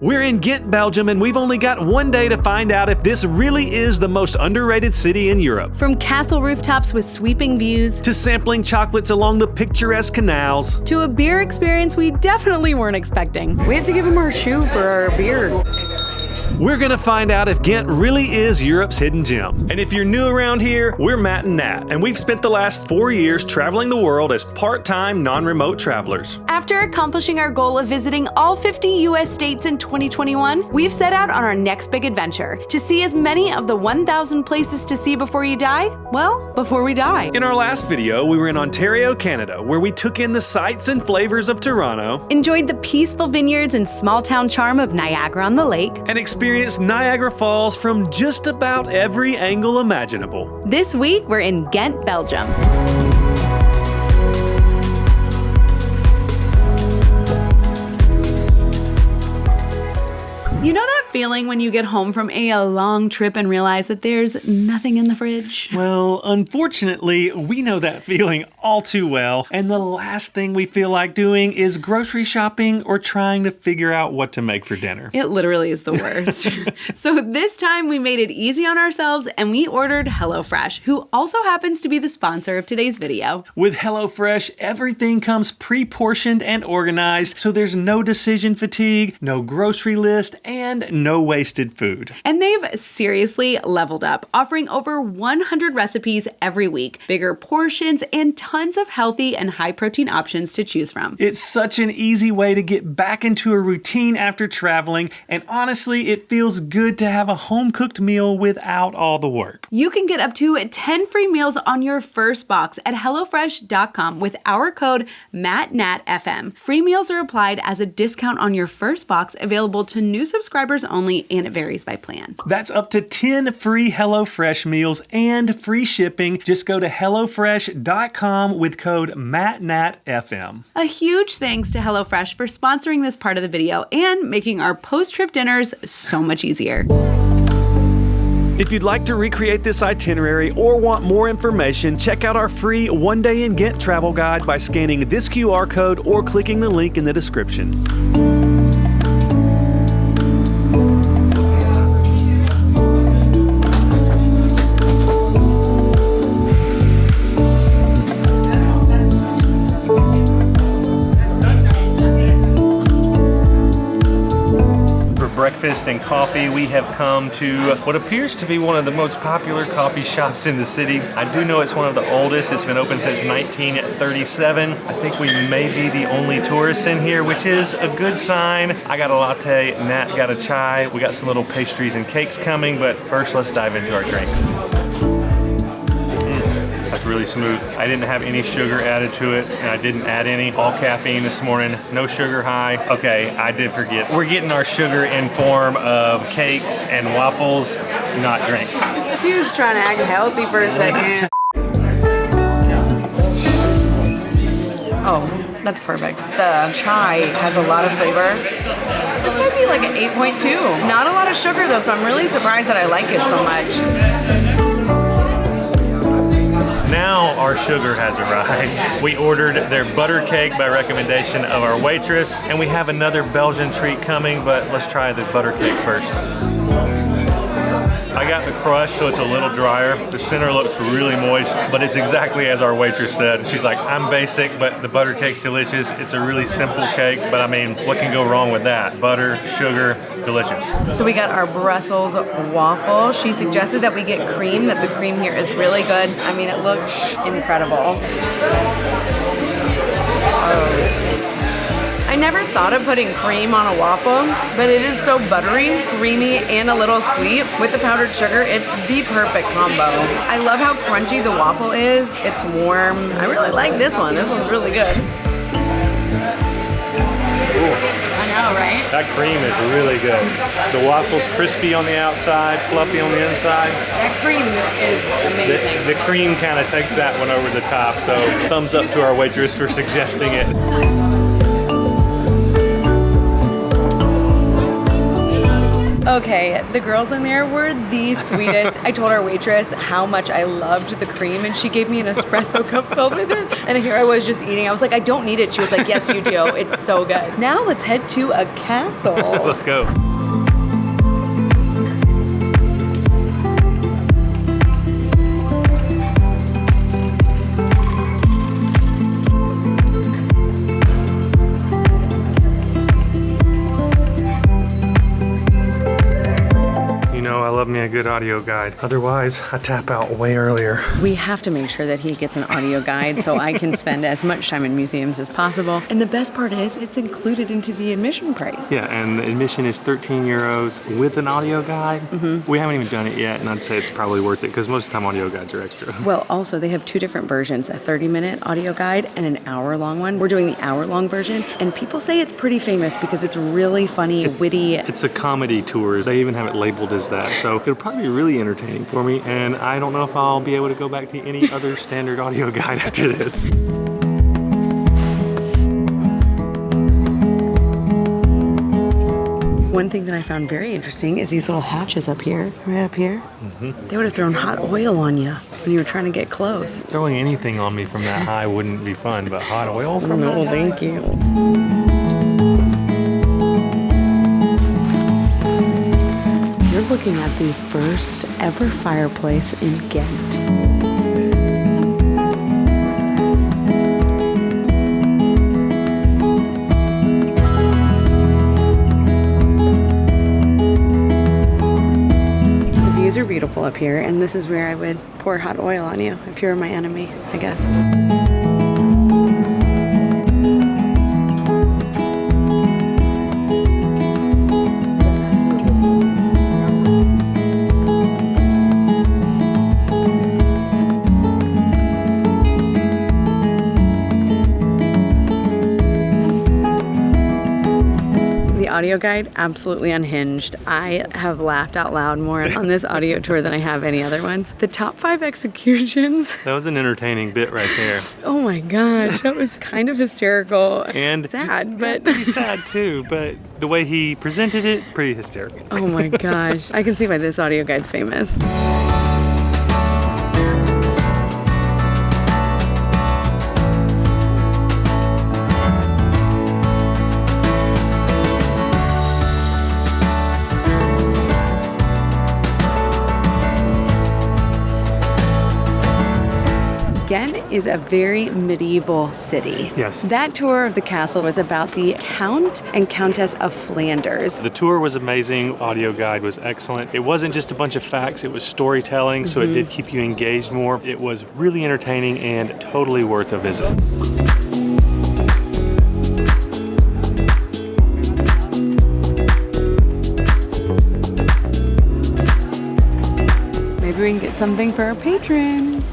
We're in Ghent, Belgium, and we've only got one day to find out if this really is the most underrated city in Europe. From castle rooftops with sweeping views, to sampling chocolates along the picturesque canals, to a beer experience we definitely weren't expecting. We have to give him our shoe for our beer. We're gonna find out if Ghent really is Europe's hidden gem. And if you're new around here, we're Matt and Nat, and we've spent the last 4 years traveling the world as part-time, non-remote travelers. After accomplishing our goal of visiting all 50 US states in 2021, we've set out on our next big adventure to see as many of the 1,000 places to see before you die, well, before we die. In our last video, we were in Ontario, Canada, where we took in the sights and flavors of Toronto, enjoyed the peaceful vineyards and small-town charm of Niagara-on-the-Lake, and experienced Niagara Falls from just about every angle imaginable. This week, we're in Ghent, Belgium. You know that feeling when you get home from a long trip and realize that there's nothing in the fridge? Well, unfortunately, we know that feeling all too well, and the last thing we feel like doing is grocery shopping or trying to figure out what to make for dinner. It literally is the worst. So this time we made it easy on ourselves and we ordered HelloFresh, who also happens to be the sponsor of today's video. With HelloFresh, everything comes pre-portioned and organized, so there's no decision fatigue, no grocery list, and no wasted food. And they've seriously leveled up, offering over 100 recipes every week, bigger portions, and tons of healthy and high-protein options to choose from. It's such an easy way to get back into a routine after traveling, and honestly, it feels good to have a home-cooked meal without all the work. You can get up to 10 free meals on your first box at HelloFresh.com with our code MATTNATFM. Free meals are applied as a discount on your first box, available to new subscribers only, and it varies by plan. That's up to 10 free HelloFresh meals and free shipping. Just go to HelloFresh.com with code MATTNATFM. A huge thanks to HelloFresh for sponsoring this part of the video and making our post-trip dinners so much easier. If you'd like to recreate this itinerary or want more information, check out our free One Day in Ghent travel guide by scanning this QR code or clicking the link in the description. Breakfast and coffee, we have come to what appears to be one of the most popular coffee shops in the city. I do know it's one of the oldest. It's been open since 1937. I think we may be the only tourists in here, which is a good sign. I got a latte, Nat got a chai. We got some little pastries and cakes coming, but first let's dive into our drinks. That's really smooth. I didn't have any sugar added to it, and I didn't add any. All caffeine this morning, no sugar high. Okay, I did forget. We're getting our sugar in form of cakes and waffles, not drinks. He was trying to act healthy for a second. Oh, that's perfect. The chai has a lot of flavor. This might be like an 8.2. Not a lot of sugar though, so I'm really surprised that I like it so much. Now our sugar has arrived. We ordered their butter cake by recommendation of our waitress, and we have another Belgian treat coming, but let's try the butter cake first. I got the crust, so it's a little drier. The center looks really moist, but it's exactly as our waitress said. She's like, I'm basic, but the butter cake's delicious. It's a really simple cake, but I mean, what can go wrong with that? Butter, sugar, delicious. So we got our Brussels waffle. She suggested that we get cream, that the cream here is really good. I mean, it looks incredible. I never thought of putting cream on a waffle, but it is so buttery, creamy, and a little sweet. With the powdered sugar, it's the perfect combo. I love how crunchy the waffle is. It's warm. I really like this one. This one's really good. I know, right? That cream is really good. The waffle's crispy on the outside, fluffy on the inside. That cream is amazing. The cream kind of takes that one over the top, so thumbs up to our waitress for suggesting it. Okay, the girls in there were the sweetest. I told our waitress how much I loved the cream, and she gave me an espresso cup filled with it. And here I was just eating. I was like, I don't need it. She was like, yes, you do. It's so good. Now let's head to a castle. Let's go. I love me a good audio guide. Otherwise, I tap out way earlier. We have to make sure that he gets an audio guide so I can spend as much time in museums as possible. And the best part is it's included into the admission price. Yeah, and the admission is 13 euros with an audio guide. We haven't even done it yet, and I'd say it's probably worth it because most of the time audio guides are extra. Well, also, they have two different versions, a 30-minute audio guide and an hour-long one. We're doing the hour-long version, and people say it's pretty famous because it's really funny, witty. It's a comedy tour. They even have it labeled as that. So it'll probably be really entertaining for me, and I don't know if I'll be able to go back to any other standard audio guide after this. One thing that I found very interesting is these little hatches up here, right up here. They would have thrown hot oil on you when you were trying to get close. Throwing anything on me from that high wouldn't be fun, but hot oil from No, that high? thank you. You're looking at the first ever fireplace in Ghent. Are beautiful up here, and this is where I would pour hot oil on you if you were my enemy, I guess. Audio guide, absolutely unhinged. I have laughed out loud more on this audio tour than I have any other ones. The top 5 executions. That was an entertaining bit right there. Oh my gosh, that was kind of hysterical. And sad, but pretty sad too, but the way he presented it, pretty hysterical. Oh my gosh. I can see why this audio guide's famous. Ghent is a very medieval city. Yes. That tour of the castle was about the Count and Countess of Flanders. The tour was amazing. Audio guide was excellent. It wasn't just a bunch of facts, it was storytelling, so it did keep you engaged more. It was really entertaining and totally worth a visit. Maybe we can get something for our patrons.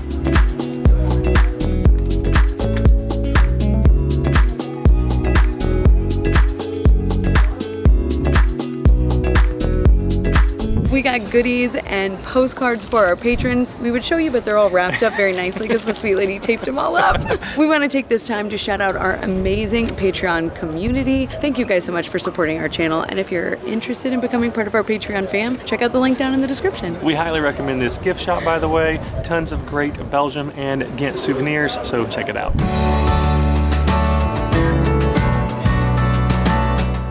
We got goodies and postcards for our patrons. We would show you, but they're all wrapped up very nicely because the sweet lady taped them all up. We want to take this time to shout out our amazing Patreon community. Thank you guys so much for supporting our channel. And if you're interested in becoming part of our Patreon fam, check out the link down in the description. We highly recommend this gift shop, by the way. Tons of great Belgium and Ghent souvenirs, so check it out.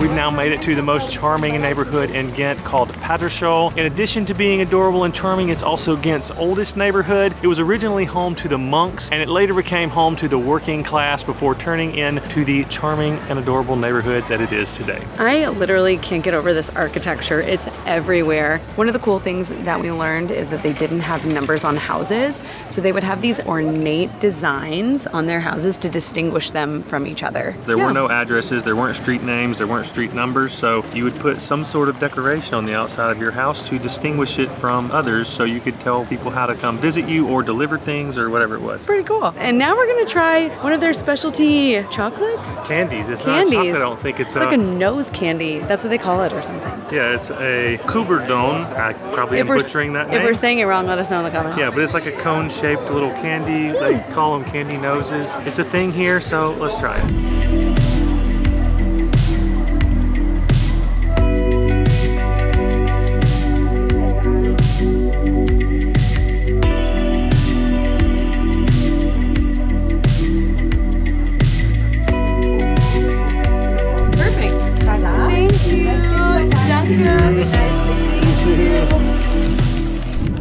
We've now made it to the most charming neighborhood in Ghent called Patershol. In addition to being adorable and charming, it's also Ghent's oldest neighborhood. It was originally home to the monks, and it later became home to the working class before turning into the charming and adorable neighborhood that it is today. I literally can't get over this architecture. It's everywhere. One of the cool things that we learned is that they didn't have numbers on houses, so they would have these ornate designs on their houses to distinguish them from each other. There were no addresses, there weren't street names, there weren't street numbers, so you would put some sort of decoration on the outside of your house to distinguish it from others, so you could tell people how to come visit you or deliver things or whatever it was. Pretty cool. And now we're gonna try one of their specialty chocolates. Candies. It's not chocolate, I don't think. It's like a nose candy. That's what they call it or something. Yeah, it's a Cuberdon. I probably am butchering that name. If we're saying it wrong, let us know in the comments. Yeah, but it's like a cone-shaped little candy. They call them candy noses. It's a thing here, so let's try it.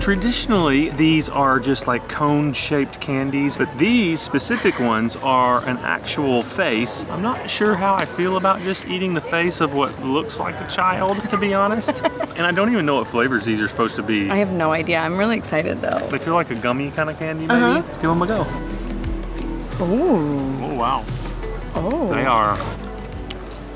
Traditionally, these are just like cone-shaped candies, but these specific ones are an actual face. I'm not sure how I feel about just eating the face of what looks like a child, to be honest. And I don't even know what flavors these are supposed to be. I have no idea. I'm really excited though. They feel like a gummy kind of candy, maybe. Let's give them a go. Ooh. Oh, wow. Oh. They are.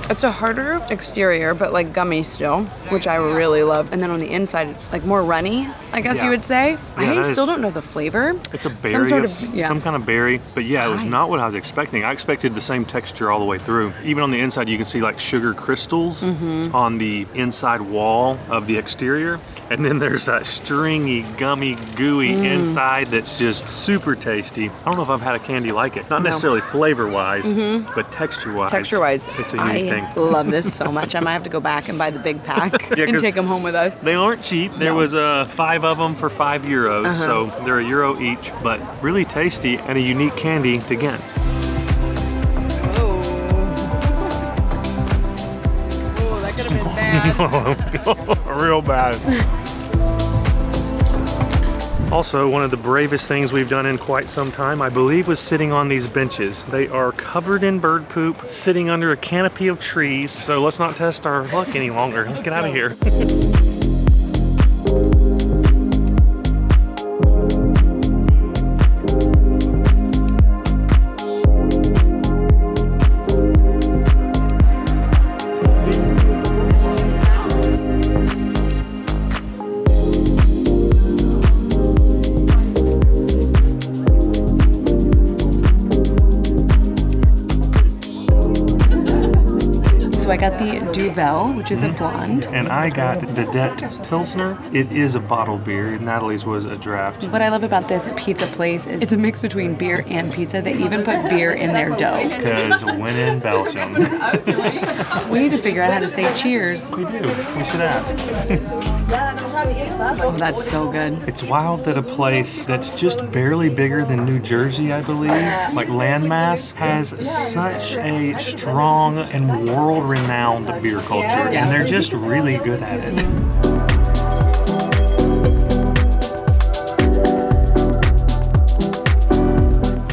It's a harder exterior, but like gummy still, which I really love. And then on the inside, it's like more runny, I guess you would say. I still don't know the flavor. It's a berry, some kind of berry. But yeah, it was not what I was expecting. I expected the same texture all the way through. Even on the inside, you can see like sugar crystals on the inside wall of the exterior. And then there's that stringy, gummy, gooey inside that's just super tasty. I don't know if I've had a candy like it. Not necessarily flavor-wise, but texture-wise. Texture-wise, it's a unique thing. I love this so much. I might have to go back and buy the big pack and take them home with us. They aren't cheap. There was 5 of them for €5, so they're €1 each, but really tasty and a unique candy to Ghent. Oh, that could have been bad. Real bad. Also, one of the bravest things we've done in quite some time, I believe, was sitting on these benches. They are covered in bird poop, sitting under a canopy of trees. So let's not test our luck any longer. Let's get out of here. So I got the Duvel, which is a blonde. And I got the Det Pilsner. It is a bottled beer. Natalie's was a draft. What I love about this pizza place is it's a mix between beer and pizza. They even put beer in their dough. Because when in Belgium. We need to figure out how to say cheers. We do. We should ask. Oh, that's so good. It's wild that a place that's just barely bigger than New Jersey, I believe, like landmass, has such a strong and world-renowned beer culture. And they're just really good at it.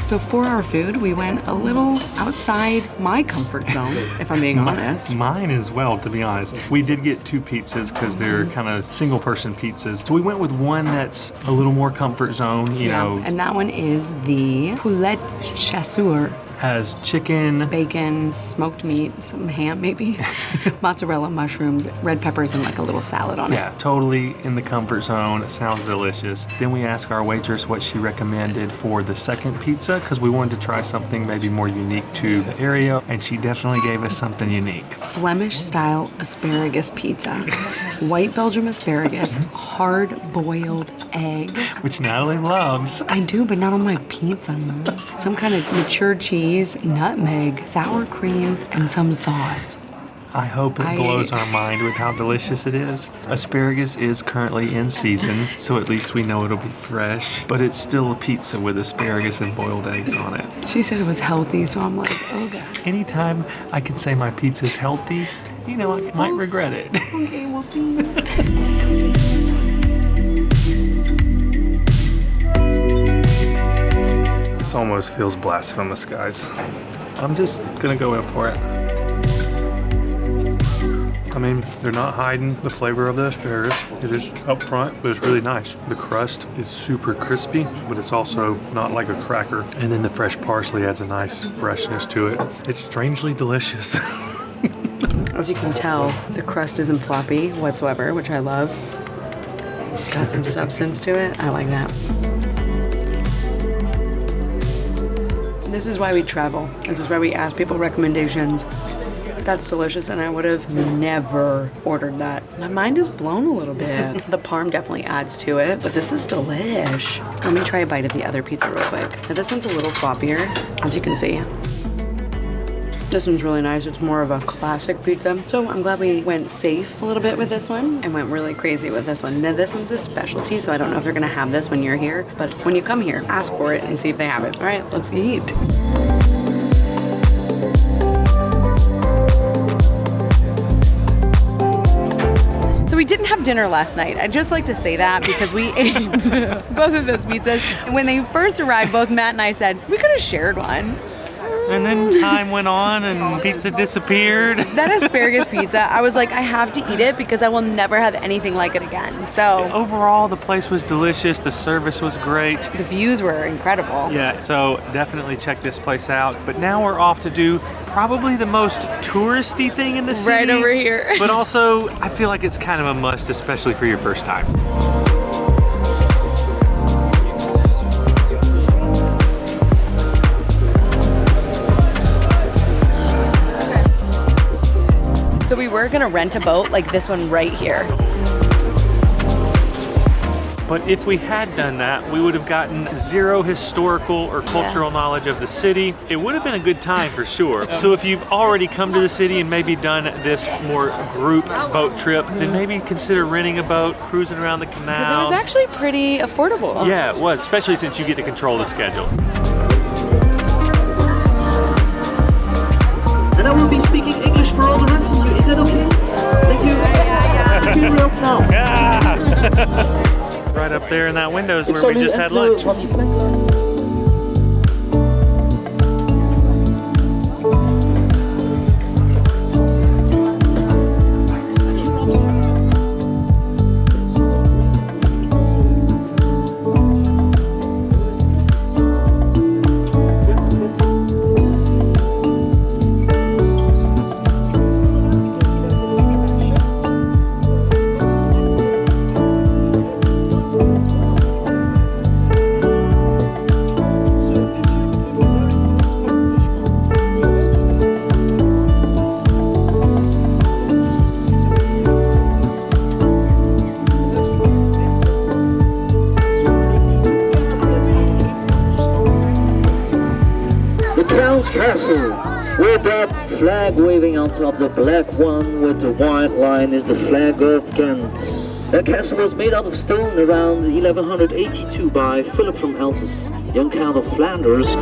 So for our food, we went a little outside my comfort zone, if I'm being honest. Mine as well, to be honest. We did get 2 pizzas because they're kind of single-person pizzas. So we went with one that's a little more comfort zone, you know. And that one is the poulet chasseur. Has chicken, bacon, smoked meat, some ham maybe, mozzarella, mushrooms, red peppers, and like a little salad on it. Yeah, totally in the comfort zone. It sounds delicious. Then we asked our waitress what she recommended for the second pizza because we wanted to try something maybe more unique to the area, and she definitely gave us something unique. Flemish-style asparagus pizza. White Belgium asparagus, hard-boiled egg. Which Natalie loves. I do, but not on my pizza. Some kind of matured cheese, nutmeg, sour cream, and some sauce. I hope it blows our mind with how delicious it is. Asparagus is currently in season, so at least we know it'll be fresh, but it's still a pizza with asparagus and boiled eggs on it. She said it was healthy, so I'm like, oh God. Anytime I can say my pizza's healthy, you know, I might regret it. Okay, we'll see. This almost feels blasphemous, guys. I'm just gonna go in for it. I mean, they're not hiding the flavor of the asparagus. It is up front, but it's really nice. The crust is super crispy, but it's also not like a cracker. And then the fresh parsley adds a nice freshness to it. It's strangely delicious. As you can tell, the crust isn't floppy whatsoever, which I love. Got some substance to it. I like that. This is why we travel. This is why we ask people recommendations. That's delicious, and I would have never ordered that. My mind is blown a little bit. The parm definitely adds to it, but this is delish. Let me try a bite of the other pizza real quick. Now, this one's a little floppier, as you can see. This one's really nice. It's more of a classic pizza. So I'm glad we went safe a little bit with this one and went really crazy with this one. Now, this one's a specialty, so I don't know if they're gonna have this when you're here, but when you come here, ask for it and see if they have it. All right, let's eat. So we we didn't have dinner last night. I'd just like to say that because we ate both of those pizzas. And when they first arrived, both Matt and I said, we could have shared one. And then time went on and pizza disappeared. That asparagus pizza, I was like, I have to eat it because I will never have anything like it again. So overall, the place was delicious. The service was great. The views were incredible. Yeah, so definitely check this place out. But now we're off to do probably the most touristy thing in the city. Right over here. But also, I feel like it's kind of a must, especially for your first time. So we were gonna rent a boat like this one right here. But if we had done that, we would have gotten zero historical or cultural knowledge of the city. It would have been a good time for sure. So if you've already come to the city and maybe done this more group boat trip, then maybe consider renting a boat, cruising around the canals. Because it was actually pretty affordable. Yeah, it was, especially since you get to control the schedule. And I will be speaking English for all the rest of you. Is that okay? Thank you. Thank you real now. Right up there in that window is where we just had lunch. Castle, with that flag waving on top. The black one with the white line is the flag of Ghent. That castle was made out of stone around 1182 by Philip from Elsass, young Count of Flanders.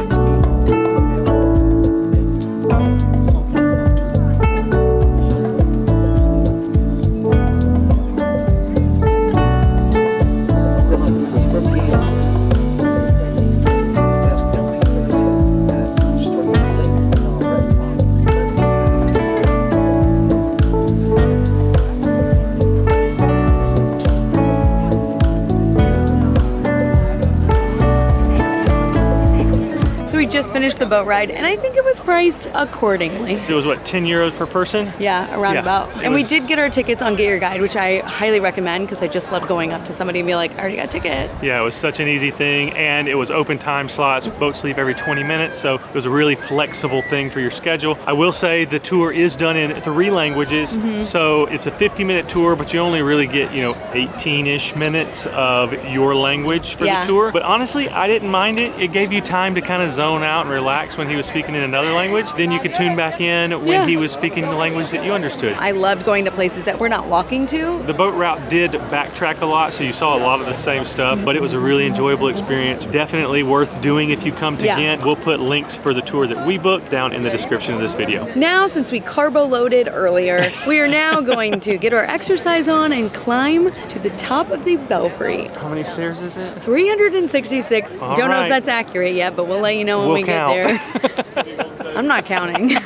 Finished the boat ride, and I think it was priced accordingly. It was what, 10 euros per person? Yeah, around about. And we did get our tickets on Get Your Guide, which I highly recommend because I just love going up to somebody and be like, I already got tickets. Yeah, it was such an easy thing, and it was open time slots. Boats leave every 20 minutes, so it was a really flexible thing for your schedule. I will say the tour is done in 3 languages, so it's a 50-minute tour, but you only really get, 18-ish minutes of your language for the tour. But honestly, I didn't mind it. It gave you time to kind of zone out and relax when he was speaking in another language. Then you could tune back in when he was speaking the language that you understood. I loved going to places that we're not walking to. The boat route did backtrack a lot, so you saw a lot of the same stuff, but it was a really enjoyable experience. Definitely worth doing if you come to Ghent. We'll put links for the tour that we booked down in the description of this video. Now, since we carbo loaded earlier, we are now going to get our exercise on and climb to the top of the Belfry. How many stairs is it? 366. All Don't know right. if that's accurate yet, but we'll let you know when we get there. I'm not counting.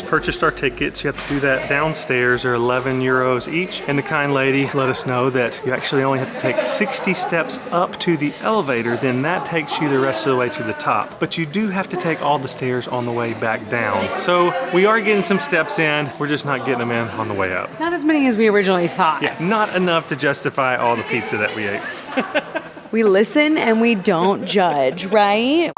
Purchased our tickets. You have to do that downstairs. They're 11 euros each. And the kind lady let us know that you actually only have to take 60 steps up to the elevator, then that takes you the rest of the way to the top. But you do have to take all the stairs on the way back down. So we are getting some steps in. We're just not getting them in on the way up. Not as many as we originally thought. Yeah, not enough to justify all the pizza that we ate. We listen and we don't judge, right?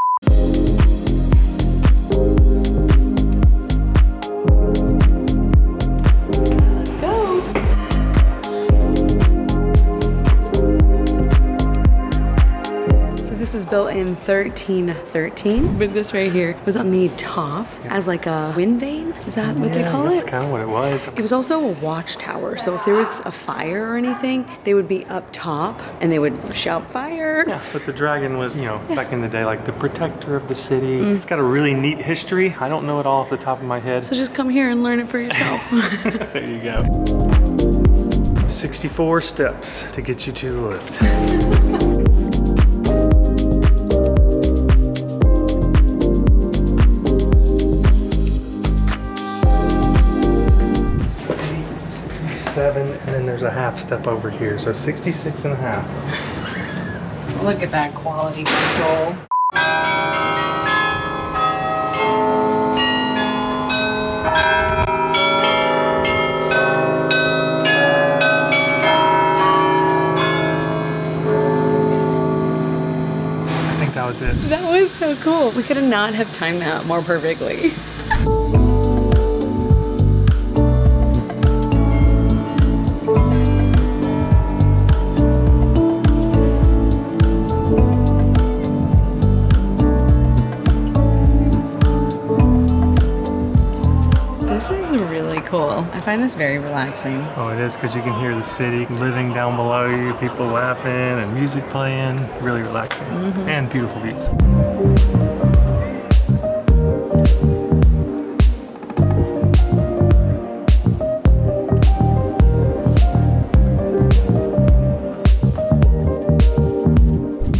This was built in 1313, but this right here was on the top as like a wind vane. Is that what they call that's it? kind of what it was. It was also a watchtower, so if there was a fire or anything, they would be up top and they would shout fire. Yeah, but the dragon was, back in the day, like the protector of the city. It's got a really neat history. I don't know it all off the top of my head. So just come here and learn it for yourself. There you go. 64 steps to get you to the lift. And then there's a half step over here, so 66 and a half. Look at that quality control. I think that was it. That was so cool. We could not have timed that more perfectly. Cool. I find this very relaxing. Oh, it is, because you can hear the city living down below you, people laughing and music playing. Really relaxing. And beautiful views.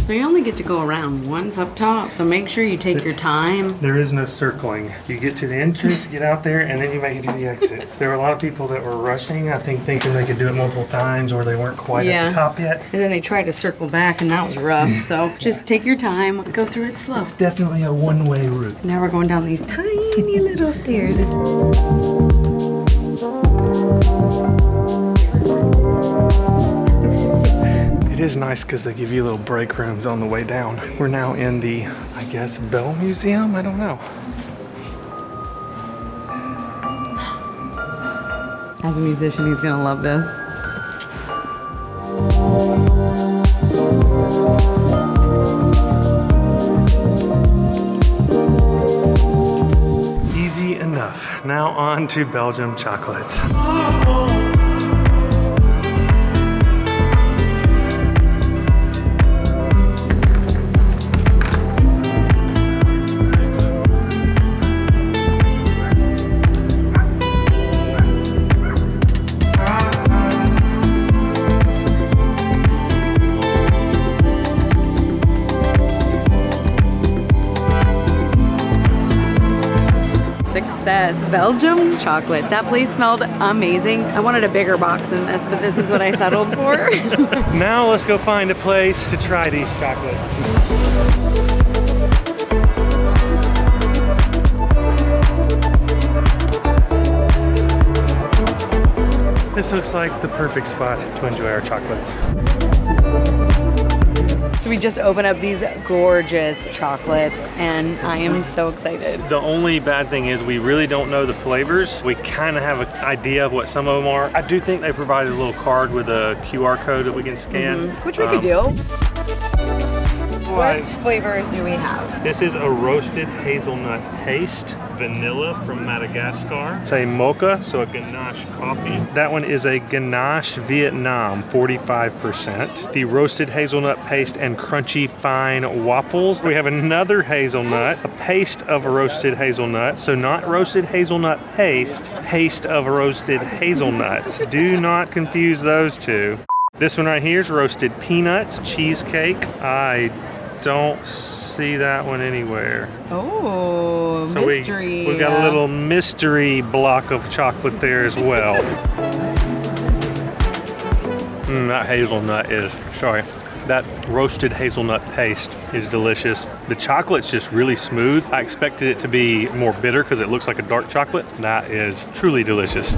So you only get to go around once up top, so make sure you take your time. There is no circling. You get to the entrance, get out there, and then you make it to the exits. There were a lot of people that were rushing, I think thinking they could do it multiple times, or they weren't quite at the top yet. And then they tried to circle back, and that was rough. So just take your time, go through it slow. It's definitely a one-way route. Now we're going down these tiny little stairs. It is nice because they give you little break rooms on the way down. We're now in the, I guess, Bell Museum? I don't know. As a musician, he's gonna love this. Easy enough. Now on to Belgium chocolates. Belgium chocolate. That place smelled amazing. I wanted a bigger box than this, but this is what I settled for. Now let's go find a place to try these chocolates. This looks like the perfect spot to enjoy our chocolates. So we just opened up these gorgeous chocolates and I am so excited. The only bad thing is we really don't know the flavors. We kind of have an idea of what some of them are. I do think they provided a little card with a QR code that we can scan. Which we could do. What flavors do we have? This is a roasted hazelnut paste, vanilla from Madagascar. It's a mocha, so a ganache coffee. That one is a ganache Vietnam, 45%. The roasted hazelnut paste and crunchy fine waffles. We have another hazelnut, a paste of roasted hazelnut, so not roasted hazelnut paste, paste of roasted hazelnuts. Do not confuse those two. This one right here is roasted peanuts, cheesecake. I don't see that one anywhere. Oh, so mystery. We've got a little mystery block of chocolate there as well. That hazelnut is, that roasted hazelnut paste is delicious. The chocolate's just really smooth. I expected it to be more bitter because it looks like a dark chocolate. That is truly delicious.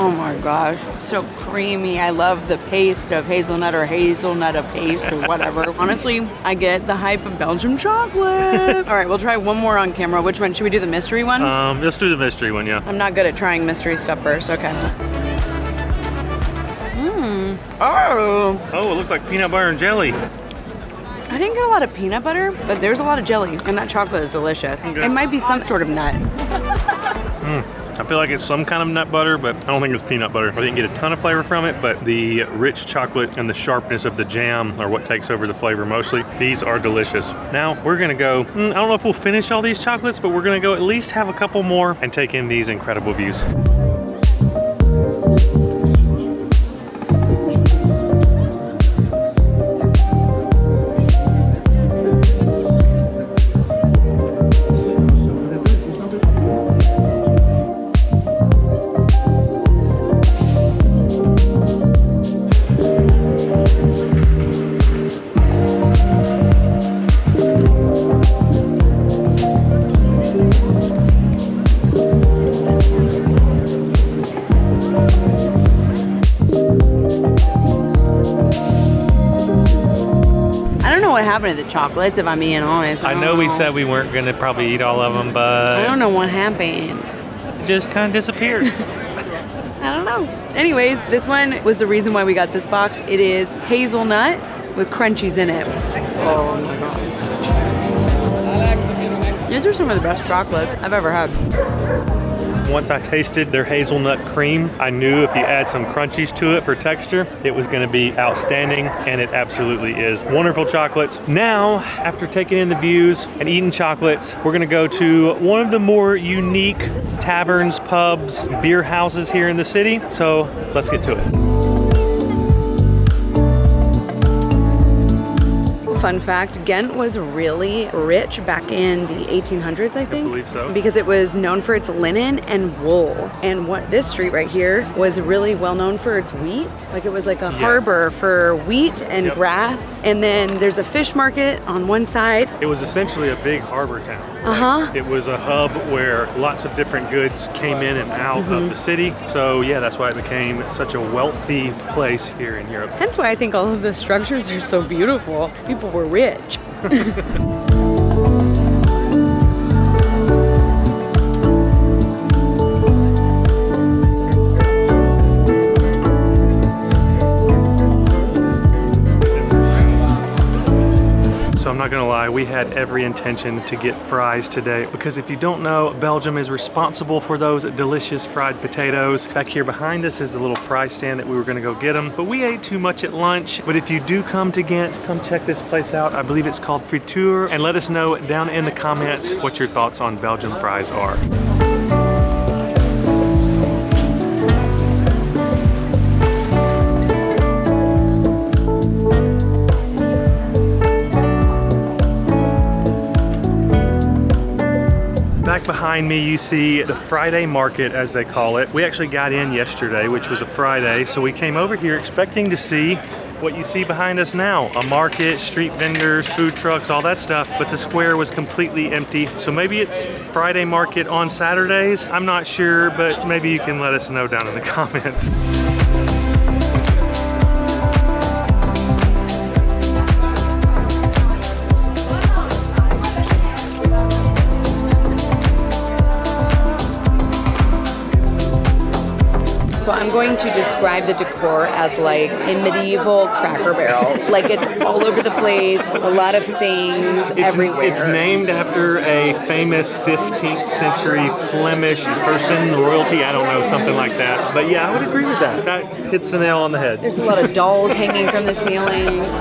Oh my gosh, so creamy. I love the paste of hazelnut or hazelnut of paste or whatever. Honestly, I get the hype of Belgium chocolate. All right, we'll try one more on camera. Which one? Should we do the mystery one? Let's do the mystery one, yeah. I'm not good at trying mystery stuff first. Okay. Oh, it looks like peanut butter and jelly. I didn't get a lot of peanut butter, but there's a lot of jelly, and that chocolate is delicious. Okay. It might be some sort of nut. I feel like it's some kind of nut butter, but I don't think it's peanut butter. I didn't get a ton of flavor from it, but the rich chocolate and the sharpness of the jam are what takes over the flavor mostly. These are delicious. Now we're gonna go, I don't know if we'll finish all these chocolates, but we're gonna go at least have a couple more and take in these incredible views. Happened to the chocolates, if I'm being honest. I know we said we weren't gonna probably eat all of them, but I don't know what happened. it just kind of disappeared. I don't know. Anyways, this one was the reason why we got this box. It is hazelnut with crunchies in it. Oh my god. These are some of the best chocolates I've ever had. Once I tasted their hazelnut cream, I knew if you add some crunchies to it for texture, it was gonna be outstanding, and it absolutely is. Wonderful chocolates. Now, after taking in the views and eating chocolates, we're gonna go to one of the more unique taverns, pubs, beer houses here in the city. So let's get to it. Fun fact, Ghent was really rich back in the 1800s, I think. I believe so. Because it was known for its linen and wool. And what this street right here was really well known for its wheat. Like it was like a harbor for wheat and grass. And then there's a fish market on one side. It was essentially a big harbor town. Uh-huh. It was a hub where lots of different goods came in and out of the city. So yeah, that's why it became such a wealthy place here in Europe. Hence why I think all of the structures are so beautiful. People were rich. So I'm not gonna lie, we had every intention to get fries today because if you don't know, Belgium is responsible for those delicious fried potatoes. Back here behind us is the little fry stand that we were gonna go get them, but we ate too much at lunch. But if you do come to Ghent, come check this place out. I believe it's called Friture, and let us know down in the comments what your thoughts on Belgian fries are. Back behind me, you see the Friday market, as they call it. We actually got in yesterday, which was a Friday, so we came over here expecting to see what you see behind us now. A market, street vendors, food trucks, all that stuff, but the square was completely empty. So maybe it's Friday market on Saturdays. I'm not sure, but maybe you can let us know down in the comments. So I'm going to describe the decor as like a medieval Cracker Barrel. Like it's all over the place, a lot of things everywhere. It's named after a famous 15th century Flemish person, royalty, I don't know, something like that. But yeah, I would agree with that. That hits the nail on the head. There's a lot of dolls hanging from the ceiling. All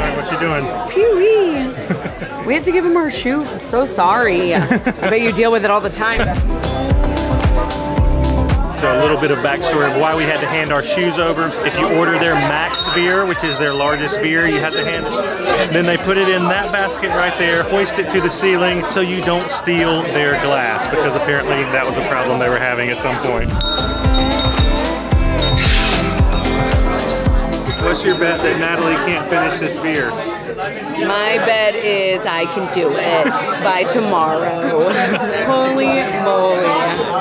right, what you doing? Pewee! We have to give him our shoe. I'm so sorry. I bet you deal with it all the time. So a little bit of backstory of why we had to hand our shoes over. If you order their Max beer, which is their largest beer, you have to hand it. Then they put it in that basket right there, hoist it to the ceiling so you don't steal their glass, because apparently that was a problem they were having at some point. What's your bet that Natalie can't finish this beer? My bet is I can do it by tomorrow. Holy moly.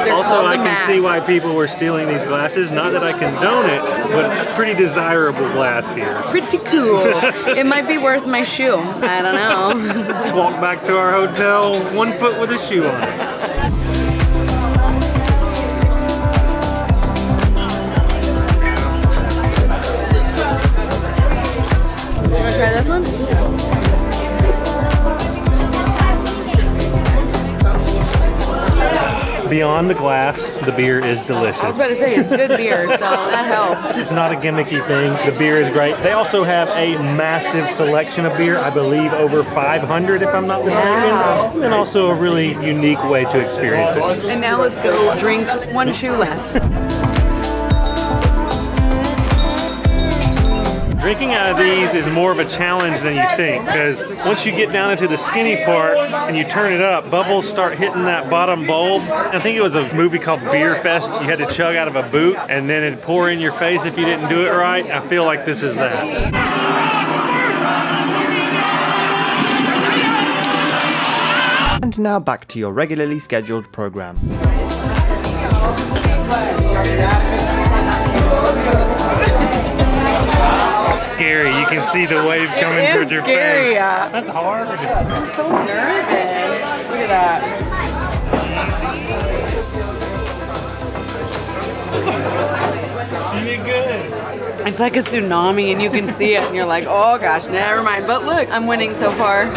They're Also, called I the can Max. see why people were stealing these glasses. Not that I condone it, but pretty desirable glass here. Pretty cool. It might be worth my shoe. I don't know. Walk back to our hotel, 1 foot with a shoe on it. beyond the glass, the beer is delicious. I was about to say, it's good beer, so that helps. It's not a gimmicky thing. The beer is great. They also have a massive selection of beer, I believe over 500 if I'm not mistaken. Wow. And also a really unique way to experience it. And now let's go drink one shoe less. Drinking out of these is more of a challenge than you think, because once you get down into the skinny part and you turn it up, bubbles start hitting that bottom bowl. I think it was a movie called Beer Fest. You had to chug out of a boot and then it'd pour in your face if you didn't do it right. I feel like this is that. And now back to your regularly scheduled program. It's scary. You can see the wave coming towards your scary, face. yeah. That's hard. I'm so nervous. Look at that. You did good. It's like a tsunami and you can see it and you're like, oh gosh, never mind. But look, I'm winning so far.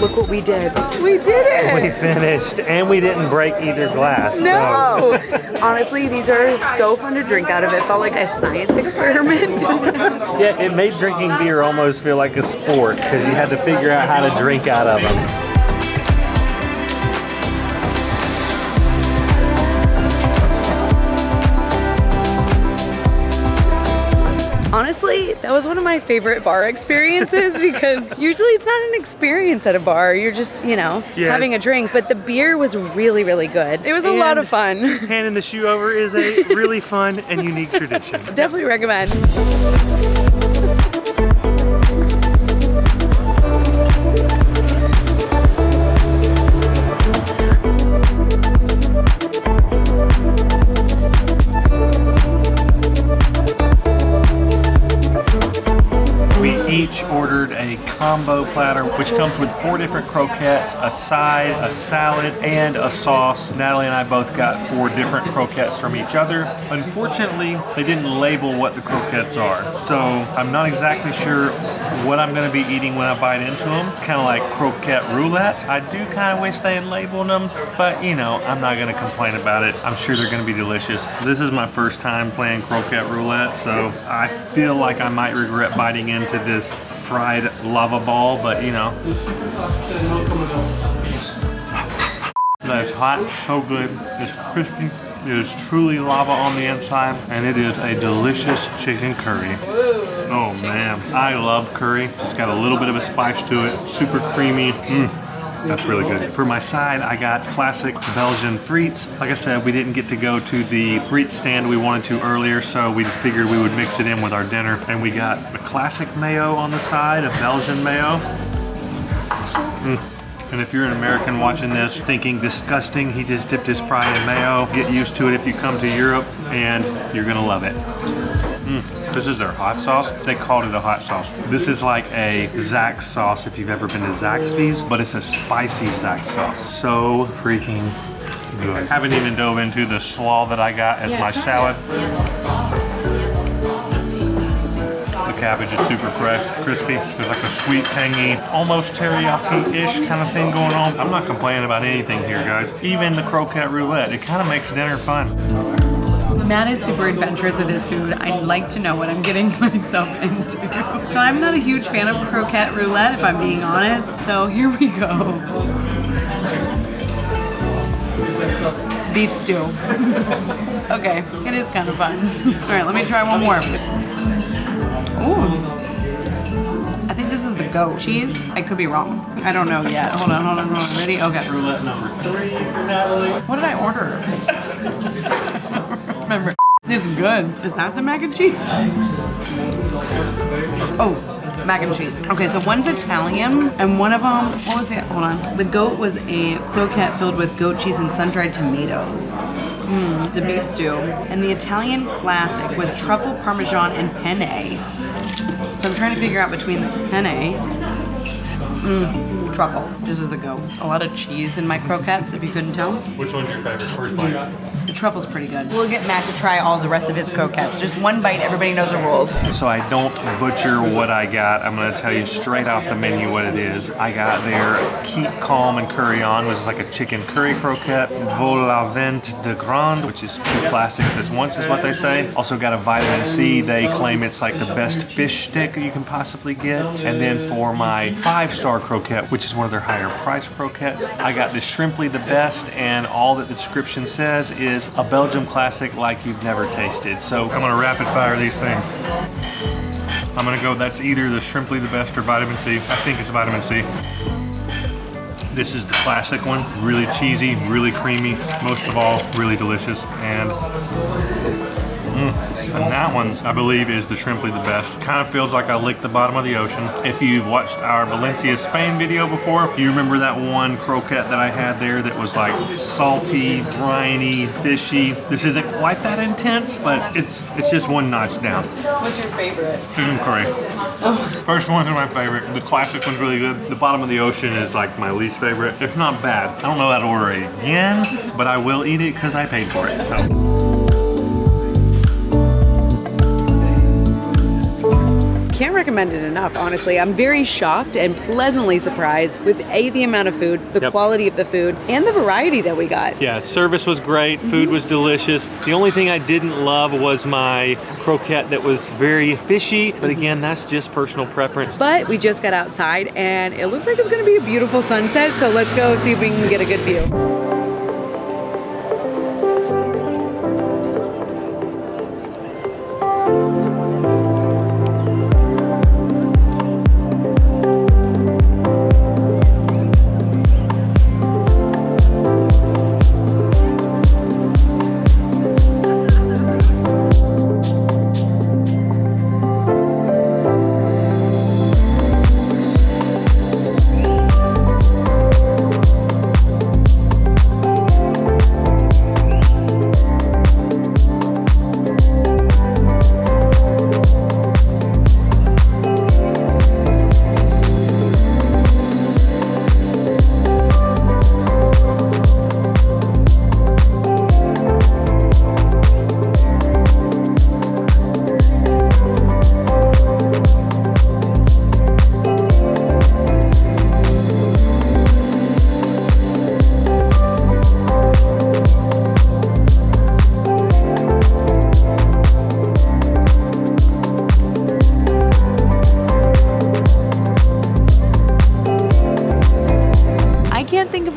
Look what we did. We did it! We finished, and we didn't break either glass. No! Honestly, these are so fun to drink out of. It felt like a science experiment. Yeah, it made drinking beer almost feel like a sport, because you had to figure out how to drink out of them. Honestly, that was one of my favorite bar experiences because usually it's not an experience at a bar. You're just, having a drink. But the beer was really, really good. It was a lot of fun. Handing the shoe over is a really fun and unique tradition. Definitely recommend. Each ordered a combo platter, which comes with 4 different croquettes, a side, a salad, and a sauce. Natalie and I both got 4 different croquettes from each other. Unfortunately, they didn't label what the croquettes are, so I'm not exactly sure what I'm going to be eating when I bite into them. It's kind of like croquette roulette. I do kind of wish they had labeled them, but I'm not going to complain about it. I'm sure they're going to be delicious. This is my first time playing croquette roulette, so I feel like I might regret biting into this fried lava ball, but It's hot, so good, it's crispy, it is truly lava on the inside, and it is a delicious chicken curry. Oh man, I love curry. It's got a little bit of a spice to it, super creamy. That's really good. For my side, I got classic Belgian frites. Like I said, we didn't get to go to the frite stand we wanted to earlier, so we just figured we would mix it in with our dinner. And we got a classic mayo on the side, a Belgian mayo. And if you're an American watching this thinking disgusting, he just dipped his fry in mayo, get used to it if you come to Europe, and you're gonna love it. This is their hot sauce. They called it a hot sauce. This is like a Zax sauce if you've ever been to Zaxby's, but it's a spicy Zax sauce. So freaking good. Haven't even dove into the slaw that I got as my salad. The cabbage is super fresh, crispy. There's like a sweet, tangy, almost teriyaki-ish kind of thing going on. I'm not complaining about anything here, guys. Even the croquette roulette, it kind of makes dinner fun. Matt is super adventurous with his food. I'd like to know what I'm getting myself into. So I'm not a huge fan of croquette roulette, if I'm being honest. So here we go. Beef stew. Okay, it is kind of fun. All right, let me try one more. Ooh. I think this is the goat cheese. I could be wrong. I don't know yet. Hold on. Ready? Okay. Roulette number 3 for Natalie. What did I order? Remember. It's good. Is that the mac and cheese? Oh, mac and cheese. Okay, so one's Italian, and one of them, what was it? Hold on. The goat was a croquette filled with goat cheese and sun-dried tomatoes. The beef stew. And the Italian classic with truffle parmesan and penne. So I'm trying to figure out between the penne, truffle. This is the goat. A lot of cheese in my croquettes, if you couldn't tell. Which one's your favorite? First bite. The truffle's pretty good. We'll get Matt to try all the rest of his croquettes. Just one bite, everybody knows the rules. So I don't butcher what I got. I'm going to tell you straight off the menu what it is. I got their Keep Calm and Curry On, which is like a chicken curry croquette. Vol la Vente de Grande, which is 2 plastics at once is what they say. Also got a vitamin C. They claim it's like the best fish stick you can possibly get. And then for my 5-star croquette, which is one of their higher price croquettes, I got the Shrimply the Best, and all that the description says is a Belgium classic like you've never tasted. So I'm gonna rapid fire these things. I'm gonna go, that's either the Shrimply the Best or vitamin C. I think it's vitamin C. This is the classic one, really cheesy, really creamy, most of all, really delicious. And that one, I believe, is the Shrimply the Best. Kind of feels like I licked the bottom of the ocean. If you've watched our Valencia, Spain video before, you remember that one croquette that I had there that was like salty, briny, fishy. This isn't quite that intense, but it's just one notch down. What's your favorite? Chicken curry. Oh. First one's my favorite. The classic one's really good. The bottom of the ocean is like my least favorite. It's not bad. I don't know how to order it again, but I will eat it because I paid for it. So. Can't recommend it enough, honestly. I'm very shocked and pleasantly surprised with the amount of food, the quality of the food, and the variety that we got. Yeah, service was great, food was delicious. The only thing I didn't love was my croquette that was very fishy, but again, that's just personal preference. But we just got outside and it looks like it's gonna be a beautiful sunset, so let's go see if we can get a good view.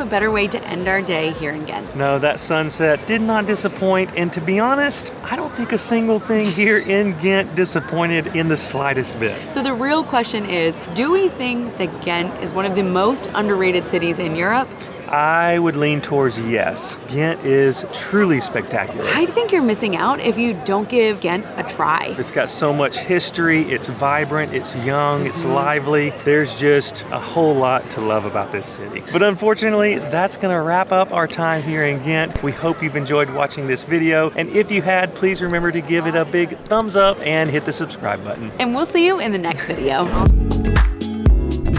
Better way to end our day here in Ghent. No, that sunset did not disappoint, and to be honest, I don't think a single thing here in Ghent disappointed in the slightest bit. So the real question is, do we think that Ghent is one of the most underrated cities in Europe? I would lean towards yes. Ghent is truly spectacular. I think you're missing out if you don't give Ghent a try. It's got so much history, it's vibrant, it's young, it's lively. There's just a whole lot to love about this city. But unfortunately, that's gonna wrap up our time here in Ghent. We hope you've enjoyed watching this video, and if you had, please remember to give it a big thumbs up and hit the subscribe button. And we'll see you in the next video.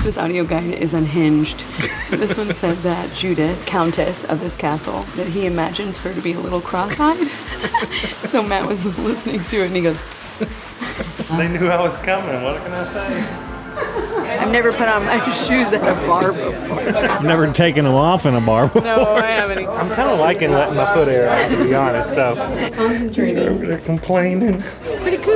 This audio guide is unhinged. This one said that Judith, Countess of this castle, that he imagines her to be a little cross-eyed. So Matt was listening to it and he goes, They knew I was coming, what can I say? I've never put on my shoes at a bar before. I've never taken them off in a bar before. No, I haven't. I'm kind of liking letting my foot air out, to be honest, so. Concentrating. They're complaining. Pretty cool.